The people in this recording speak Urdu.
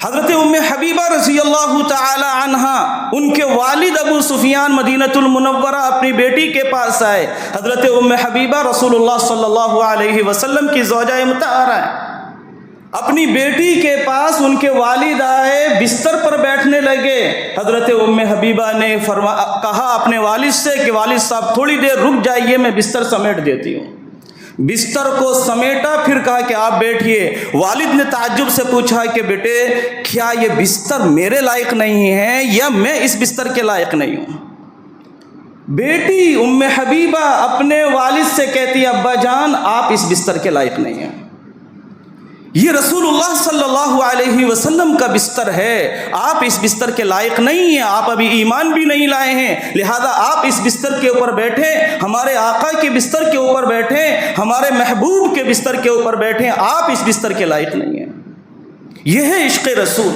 حضرت ام حبیبہ رضی اللہ تعالی عنہا، ان کے والد ابو سفیان مدینۃ المنورہ اپنی بیٹی کے پاس آئے۔ حضرت ام حبیبہ رسول اللہ صلی اللہ علیہ وسلم کی زوجہ مطہرہ ہیں۔ اپنی بیٹی کے پاس ان کے والد آئے، بستر پر بیٹھنے لگے۔ حضرت ام حبیبہ نے کہا اپنے والد سے کہ والد صاحب تھوڑی دیر رک جائیے، میں بستر سمیٹ دیتی ہوں۔ بستر کو سمیٹا، پھر کہا کہ آپ بیٹھیے۔ والد نے تعجب سے پوچھا کہ بیٹے کیا یہ بستر میرے لائق نہیں ہے یا میں اس بستر کے لائق نہیں ہوں؟ بیٹی ام حبیبہ اپنے والد سے کہتی ابا جان آپ اس بستر کے لائق نہیں ہیں، یہ رسول اللہ صلی اللہ علیہ وسلم کا بستر ہے، آپ اس بستر کے لائق نہیں ہیں، آپ ابھی ایمان بھی نہیں لائے ہیں، لہذا آپ اس بستر کے اوپر بیٹھیں، ہمارے آقا کے بستر کے اوپر بیٹھیں، ہمارے محبوب کے بستر کے اوپر بیٹھیں، آپ اس بستر کے لائق نہیں ہیں۔ یہ ہے عشق رسول۔